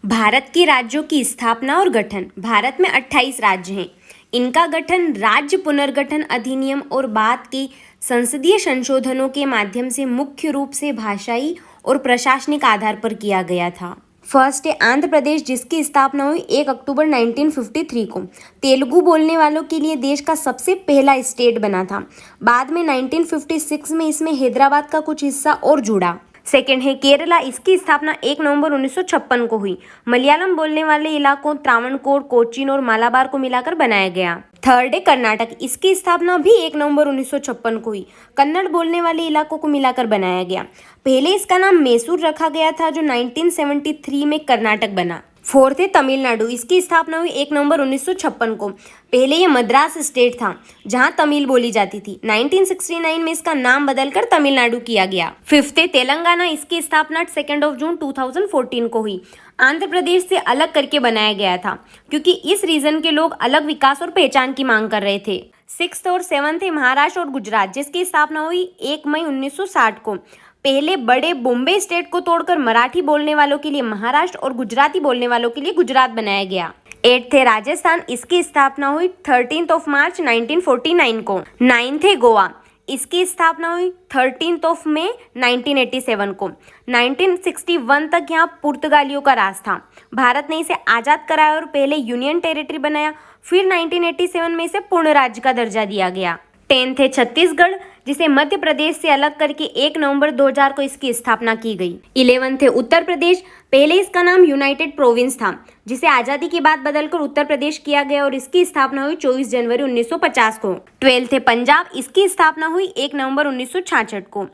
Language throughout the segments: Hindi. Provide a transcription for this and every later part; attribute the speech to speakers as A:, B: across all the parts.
A: भारत के राज्यों की स्थापना और गठन। भारत में 28 राज्य हैं। इनका गठन राज्य पुनर्गठन अधिनियम और बाद के संसदीय संशोधनों के माध्यम से मुख्य रूप से भाषाई और प्रशासनिक आधार पर किया गया था। फर्स्ट है आंध्र प्रदेश, जिसकी स्थापना हुई 1 अक्टूबर 1953 को। तेलुगु बोलने वालों के लिए देश का सबसे पहला स्टेट बना था। बाद में 1956 में इसमें हैदराबाद का कुछ हिस्सा और जुड़ा। सेकेंड है केरला, इसकी स्थापना 1 नवंबर 1956 को हुई। मलयालम बोलने वाले इलाकों त्रावणकोर, कोचीन और मालाबार को मिलाकर बनाया गया। थर्ड है कर्नाटक, इसकी स्थापना भी 1 नवंबर 1956 को हुई। कन्नड़ बोलने वाले इलाकों को मिलाकर बनाया गया। पहले इसका नाम मैसूर रखा गया था, जो 1973 में कर्नाटक बना। फोर्थ है तमिलनाडु, इसकी स्थापना हुई 1 नवंबर 1956 को। पहले ये मद्रास स्टेट था, जहां तमिल बोली जाती थी। 1969 में इसका नाम बदलकर तमिलनाडु किया गया। फिफ्थ है तेलंगाना, इसकी स्थापना 2 जून 2014 को हुई। आंध्र प्रदेश से अलग करके बनाया गया था, क्योंकि इस रीजन के लोग अलग विकास और पहचान की मांग कर रहे थे। सिक्स्थ और सेवंथ है महाराष्ट्र और गुजरात, जिसकी स्थापना हुई 1 मई 1960 को। पहले बड़े बॉम्बे स्टेट को तोड़कर मराठी बोलने वालों के लिए महाराष्ट्र और गुजराती बोलने वालों के लिए गुजरात बनाया गया। 8th है राजस्थान, इसकी स्थापना हुई 13 मार्च 1949 को। 9th है गोवा, इसकी स्थापना हुई 13 मई 1987 को। 1961 तक यहाँ पुर्तगालियों का राज था। भारत ने इसे आज़ाद कराया और पहले यूनियन टेरिटरी बनाया, फिर 1987 में इसे पूर्ण राज्य का दर्जा दिया गया। 10th है छत्तीसगढ़, जिसे मध्य प्रदेश से अलग करके 1 नवंबर 2000 को इसकी स्थापना की गई। 11th है उत्तर प्रदेश, पहले इसका नाम यूनाइटेड प्रोविंस था, जिसे आज़ादी के बाद बदलकर उत्तर प्रदेश किया गया और इसकी स्थापना हुई 24 जनवरी 1950 को। 12th है पंजाब, इसकी स्थापना हुई 1 नवंबर 1966 को।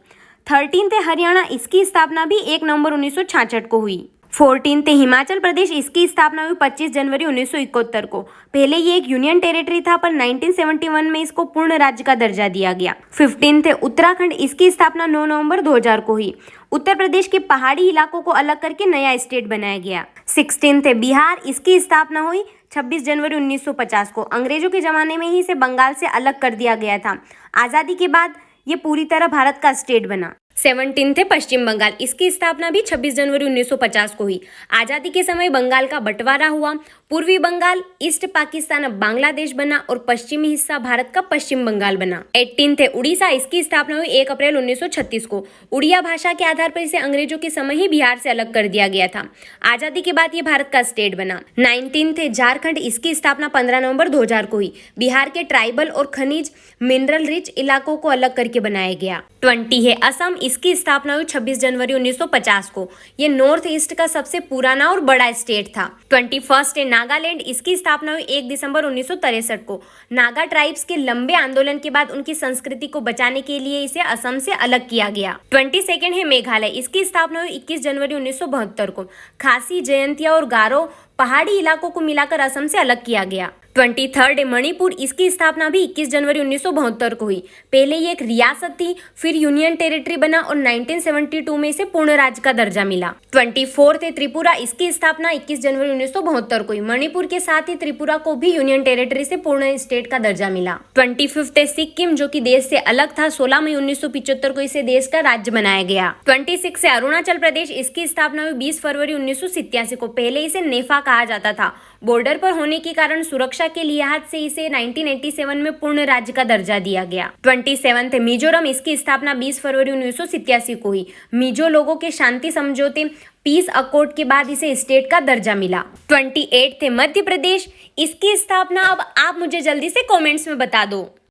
A: 13th है हरियाणा, इसकी स्थापना भी 1 नवंबर 1966 को हुई। 14th है हिमाचल प्रदेश, इसकी स्थापना हुई 25 जनवरी 1971 को। पहले ये एक यूनियन टेरिटरी था, पर 1971 में इसको पूर्ण राज्य का दर्जा दिया गया। 15th है उत्तराखंड, इसकी स्थापना 9 नवंबर 2000 को हुई। उत्तर प्रदेश के पहाड़ी इलाकों को अलग करके नया स्टेट बनाया गया। 16th है बिहार, इसकी स्थापना हुई 26 जनवरी 1950 को। अंग्रेजों के जमाने में ही इसे बंगाल से अलग कर दिया गया था। आज़ादी के बाद ये पूरी तरह भारत का स्टेट बना। 17th है पश्चिम बंगाल, इसकी स्थापना भी 26 जनवरी 1950 को हुई। आज़ादी के समय बंगाल का बंटवारा हुआ। पूर्वी बंगाल ईस्ट पाकिस्तान अब बांग्लादेश बना और पश्चिमी हिस्सा भारत का पश्चिम बंगाल बना। 18th है उड़ीसा, इसकी स्थापना हुई 1 अप्रैल 1936 को। उड़िया भाषा के आधार पर इसे अंग्रेजों के समय ही बिहार से अलग कर दिया गया था। आज़ादी के बाद ये भारत का स्टेट बना। 19th है झारखंड, इसकी स्थापना 15 नवंबर 2000 को हुई। बिहार के ट्राइबल और खनिज मिनरल रिच इलाकों को अलग करके बनाया गया। 20 है असम, इसकी स्थापना हुई 26 जनवरी 1950 को। ये नॉर्थ ईस्ट का सबसे पुराना और बड़ा स्टेट था। 21st है नागालैंड, इसकी स्थापना हुई 1 दिसंबर 1963 को। नागा ट्राइब्स के लंबे आंदोलन के बाद उनकी संस्कृति को बचाने के लिए इसे असम से अलग किया गया। 22nd है मेघालय, इसकी स्थापना हुई 21 जनवरी 1972 को। खासी, जयंतिया और गारो पहाड़ी इलाकों को मिलाकर असम से अलग किया गया। 23rd है मणिपुर, इसकी स्थापना भी 21 जनवरी 1972 को हुई। पहले ये एक रियासत थी, फिर यूनियन टेरिटरी बना और 1972 में इसे पूर्ण राज्य का दर्जा मिला। 24th है त्रिपुरा, इसकी स्थापना 21 जनवरी 1972 को हुई। मणिपुर के साथ ही त्रिपुरा को भी यूनियन टेरिटरी से पूर्ण स्टेट का दर्जा मिला। 25th है सिक्किम, जो कि देश से अलग था। 16 मई 1975 को इसे देश का राज्य बनाया गया। 26 है अरुणाचल प्रदेश, इसकी स्थापना हुई 20 फरवरी 1987 को। पहले इसे नेफा कहा जाता था। बॉर्डर पर होने के कारण सुरक्षा के लिहाज से इसे 1987 में पूर्ण राज्य का दर्जा दिया गया। 27th है मिजोरम, इसकी स्थापना 20 फरवरी 1987 को हुई। मिजो लोगों के शांति समझौते पीस अकॉर्ड के बाद इसे स्टेट का दर्जा मिला। 28th है मध्य प्रदेश, इसकी स्थापना अब आप मुझे जल्दी से कमेंट्स में बता दो।